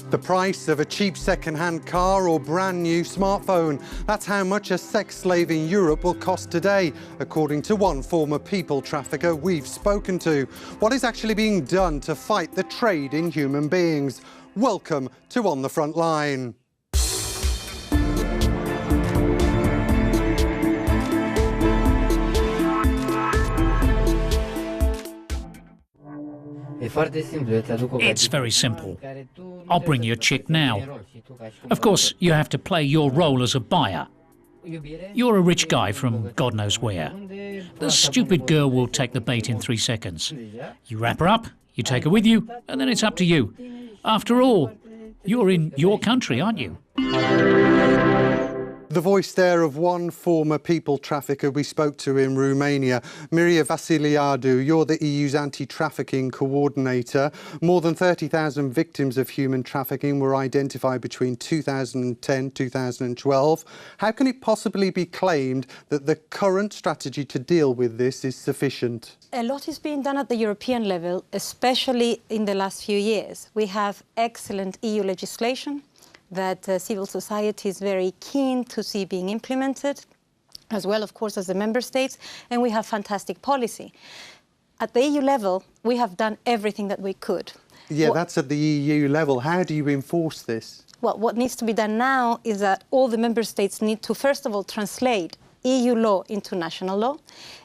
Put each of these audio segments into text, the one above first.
The price of a cheap second-hand car or brand new smartphone. That's how much a sex slave in Europe will cost today, according to one former people trafficker we've spoken to. What is actually being done to fight the trade in human beings? Welcome to On the Front Line. It's very simple. I'll bring you a chick now. Of course, you have to play your role as a buyer. You're a rich guy from God knows where. The stupid girl will take the bait in 3 seconds. You wrap her up, you take her with you, and then it's up to you. After all, you're in your country, aren't you? The voice there of one former people trafficker we spoke to in Romania. Miria Vasiliadou, you're the EU's anti-trafficking coordinator. More than 30,000 victims of human trafficking were identified between 2010 and 2012. How can it possibly be claimed that the current strategy to deal with this is sufficient? A lot is being done at the European level, especially in the last few years. We have excellent EU legislation that civil society is very keen to see being implemented, as well, of course, as the member states, and we have fantastic policy. At the EU level, we have done everything that we could. Yeah, that's at the EU level. How do you enforce this? Well, what needs to be done now is that all the member states need to, first of all, translate EU law into national law,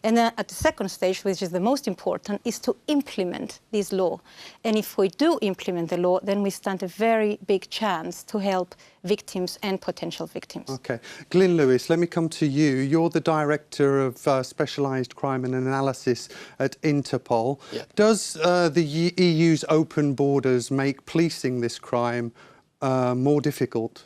and then at the second stage, which is the most important, is to implement this law. And if we do implement the law, then we stand a very big chance to help victims and potential victims. OK. Glyn Lewis, let me come to you. You're the Director of Specialised Crime and Analysis at Interpol. Yeah. Does the EU's open borders make policing this crime more difficult?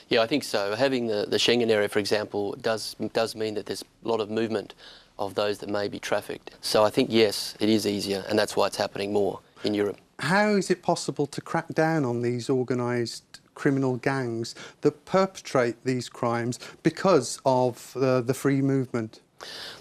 Yeah, I think so. Having the Schengen area, for example, does mean that there's a lot of movement of those that may be trafficked. So I think, yes, it is easier, and that's why it's happening more in Europe. How is it possible to crack down on these organised criminal gangs that perpetrate these crimes because of the free movement?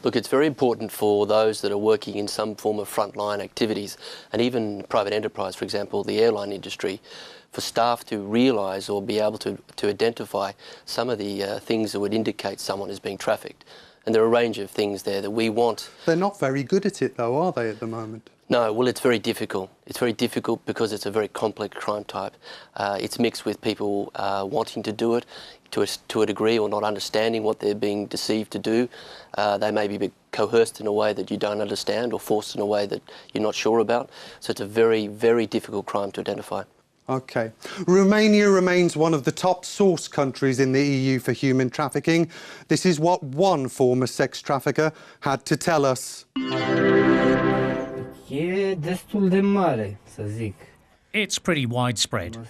Look, it's very important for those that are working in some form of frontline activities, and even private enterprise, for example, the airline industry, for staff to realise or be able to identify some of the things that would indicate someone is being trafficked. And there are a range of things there that we want. They're not very good at it, though, are they, at the moment? No, well, it's very difficult. It's very difficult because it's a very complex crime type. It's mixed with people wanting to do it to a degree or not understanding what they're being deceived to do. They may be coerced in a way that you don't understand or forced in a way that you're not sure about. So it's a very, very difficult crime to identify. OK. Romania remains one of the top source countries in the EU for human trafficking. This is what one former sex trafficker had to tell us. It's pretty widespread.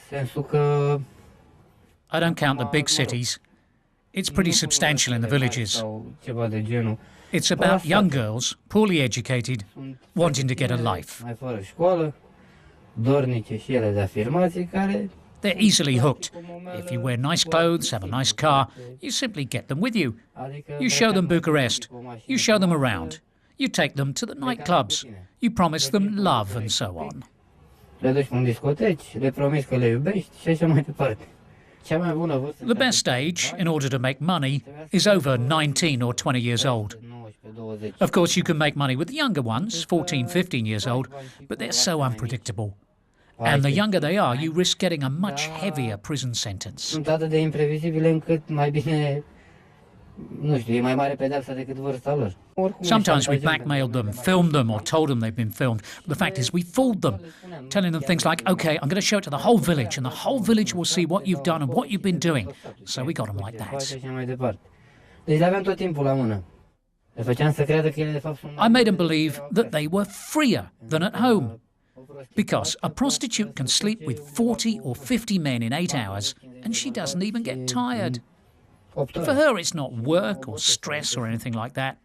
I don't count the big cities. It's pretty substantial in the villages. It's about young girls, poorly educated, wanting to get a life. They're easily hooked. If you wear nice clothes, have a nice car, you simply get them with you. You show them Bucharest. You show them around. You take them to the nightclubs. You promise them love and so on. The best age, in order to make money, is over 19 or 20 years old. Of course, you can make money with the younger ones, 14, 15 years old, but they're so unpredictable. And the younger they are, you risk getting a much heavier prison sentence. Sometimes we blackmailed them, filmed them or told them they've been filmed. But the fact is we fooled them, telling them things like, OK, I'm going to show it to the whole village and the whole village will see what you've done and what you've been doing. So we got them like that. I made them believe that they were freer than at home. Because a prostitute can sleep with 40 or 50 men in 8 hours and she doesn't even get tired. For her, it's not work or stress or anything like that.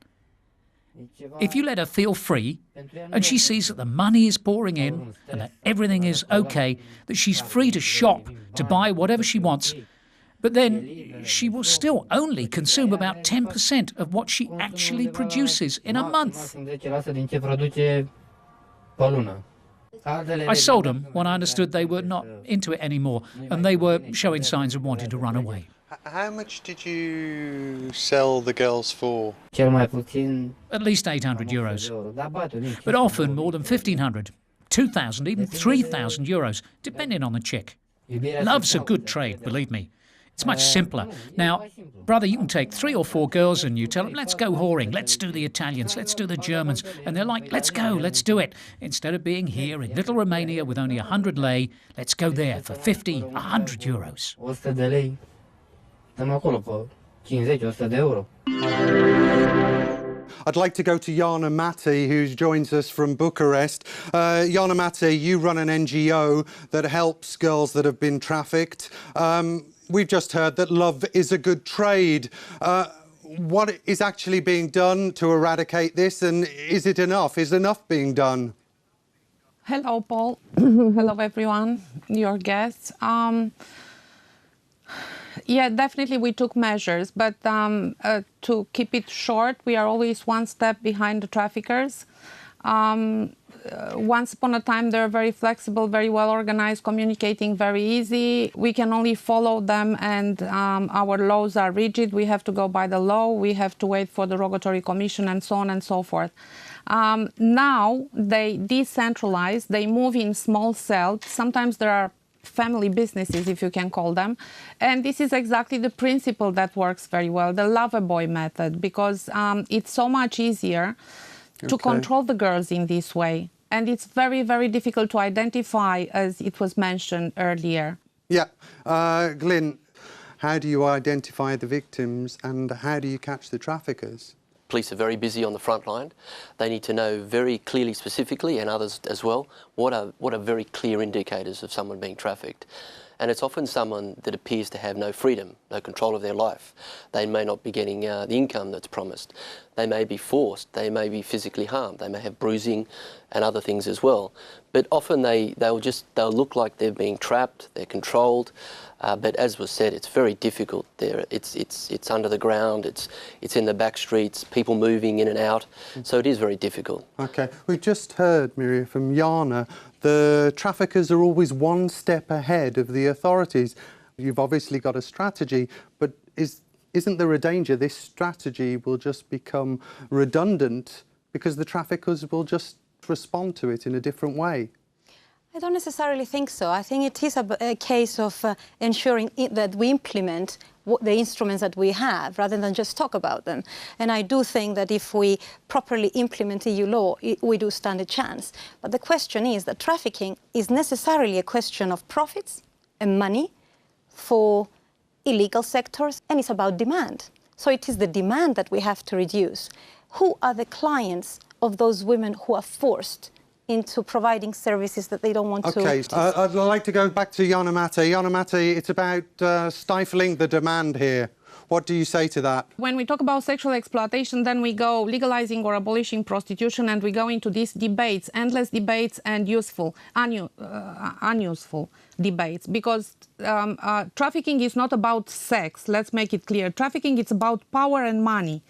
If you let her feel free and she sees that the money is pouring in and that everything is OK, that she's free to shop, to buy whatever she wants, but then she will still only consume about 10% of what she actually produces in a month. I sold them when I understood they were not into it anymore and they were showing signs of wanting to run away. How much did you sell the girls for? At least 800 euros, but often more than 1,500, 2,000, even 3,000 euros, depending on the chick. Love's a good trade, believe me. It's much simpler. Now, brother, you can take 3 or 4 girls and you tell them, let's go whoring, let's do the Italians, let's do the Germans. And they're like, let's go, let's do it. Instead of being here in little Romania with only 100 lei, let's go there for 50, 100 euros. I'd like to go to Jana Matti, who joins us from Bucharest. Jana Matti, you run an NGO that helps girls that have been trafficked. We've just heard that love is a good trade. What is actually being done to eradicate this, and is it enough? Is enough being done? Hello, Paul. Hello, everyone, your guests. Yeah, definitely we took measures, but to keep it short, we are always one step behind the traffickers. Once upon a time, they're very flexible, very well organized, communicating very easy. We can only follow them, and our laws are rigid. We have to go by the law. We have to wait for the Rogatory Commission and so on and so forth. Now they decentralize, they move in small cells. Sometimes there are family businesses, if you can call them. And this is exactly the principle that works very well, the Loverboy method, because it's so much easier to control the girls in this way. And it's very, very difficult to identify, as it was mentioned earlier. Yeah. Glyn, how do you identify the victims and how do you catch the traffickers? Police are very busy on the front line. They need to know very clearly, specifically, and others as well, what are very clear indicators of someone being trafficked. And it's often someone that appears to have no freedom, no control of their life. They may not be getting the income that's promised. They may be forced, they may be physically harmed, they may have bruising and other things as well. But often they'll look like they're being trapped, they're controlled. But as was said, it's very difficult there. It's under the ground, it's in the back streets, people moving in and out. So it is very difficult. Okay, we've just heard, Miria, from Jana, the traffickers are always one step ahead of the authorities. You've obviously got a strategy, but isn't there a danger this strategy will just become redundant because the traffickers will just respond to it in a different way? I don't necessarily think so. I think it is a case of ensuring that we implement the instruments that we have rather than just talk about them. And I do think that if we properly implement EU law, we do stand a chance. But the question is that trafficking is necessarily a question of profits and money for illegal sectors, and it's about demand. So it is the demand that we have to reduce. Who are the clients of those women who are forced into providing services that they don't want to? Okay, I'd like to go back to Jana Matti. Jana Matti, it's about stifling the demand here. What do you say to that? When we talk about sexual exploitation, then we go legalizing or abolishing prostitution, and we go into these debates, endless debates, and unuseful debates, because trafficking is not about sex. Let's make it clear. Trafficking is about power and money.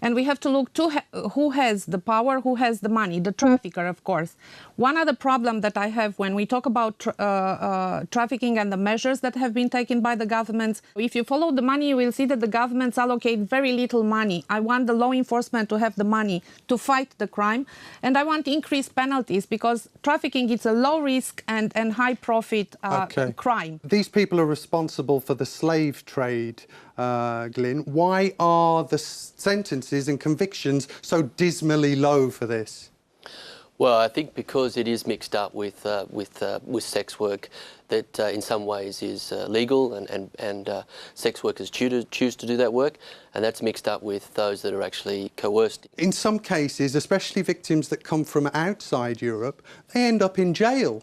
And we have to look to who has the power, who has the money, the trafficker, of course. One other problem that I have when we talk about trafficking and the measures that have been taken by the governments, if you follow the money, you will see that the governments allocate very little money. I want the law enforcement to have the money to fight the crime, and I want increased penalties, because trafficking is a low risk and high profit crime. These people are responsible for the slave trade, Glyn. Why are the sentences and convictions so dismally low for this? Well, I think because it is mixed up with sex work that in some ways is legal, and sex workers choose to do that work, and that's mixed up with those that are actually coerced. In some cases, especially victims that come from outside Europe, they end up in jail.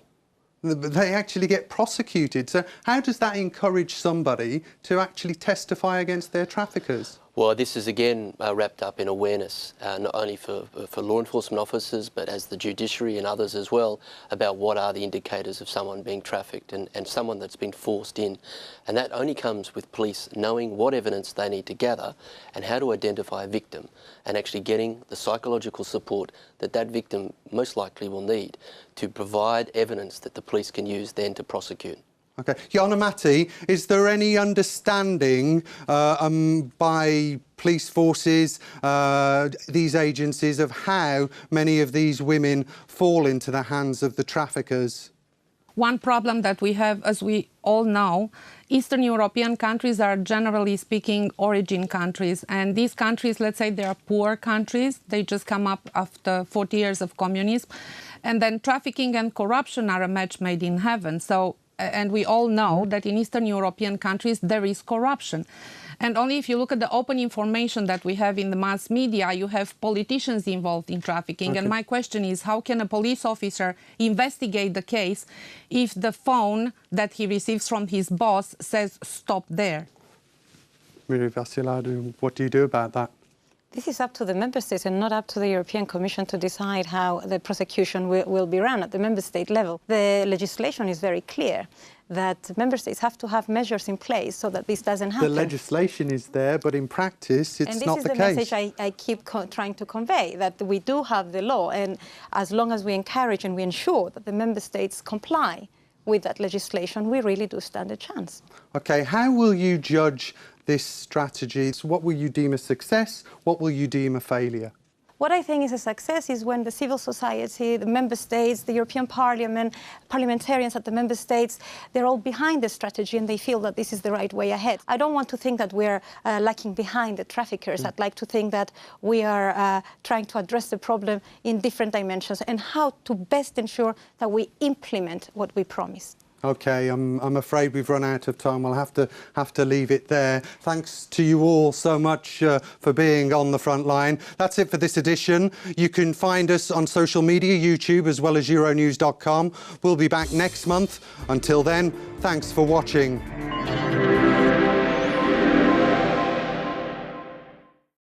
They actually get prosecuted. So how does that encourage somebody to actually testify against their traffickers? Well, this is again wrapped up in awareness, not only for law enforcement officers, but as the judiciary and others as well, about what are the indicators of someone being trafficked and someone that's been forced in. And that only comes with police knowing what evidence they need to gather and how to identify a victim and actually getting the psychological support that that victim most likely will need to provide evidence that the police can use then to prosecute. Okay. Jana Matti, is there any understanding by police forces, these agencies, of how many of these women fall into the hands of the traffickers? One problem that we have, as we all know, Eastern European countries are generally speaking origin countries. And these countries, let's say they are poor countries, they just come up after 40 years of communism. And then trafficking and corruption are a match made in heaven. So, and we all know that in Eastern European countries there is corruption. And only if you look at the open information that we have in the mass media, you have politicians involved in trafficking. Okay. And my question is, how can a police officer investigate the case if the phone that he receives from his boss says, stop there? Miria Vassiliadou, what do you do about that? This is up to the member states and not up to the European Commission to decide how the prosecution will be run at the member state level. The legislation is very clear that member states have to have measures in place so that this doesn't happen. The legislation is there, but in practice it's not the case. And this is the message I keep trying to convey, that we do have the law, and as long as we encourage and we ensure that the member states comply with that legislation, we really do stand a chance. OK, how will you judge this strategy? So what will you deem a success? What will you deem a failure? What I think is a success is when the civil society, the member states, the European Parliament, parliamentarians at the member states, they're all behind the strategy and they feel that this is the right way ahead. I don't want to think that we're lacking behind the traffickers. I'd like to think that we are trying to address the problem in different dimensions and how to best ensure that we implement what we promised. OK, I'm afraid we've run out of time. We'll have to leave it there. Thanks to you all so much for being on the front line. That's it for this edition. You can find us on social media, YouTube, as well as Euronews.com. We'll be back next month. Until then, thanks for watching.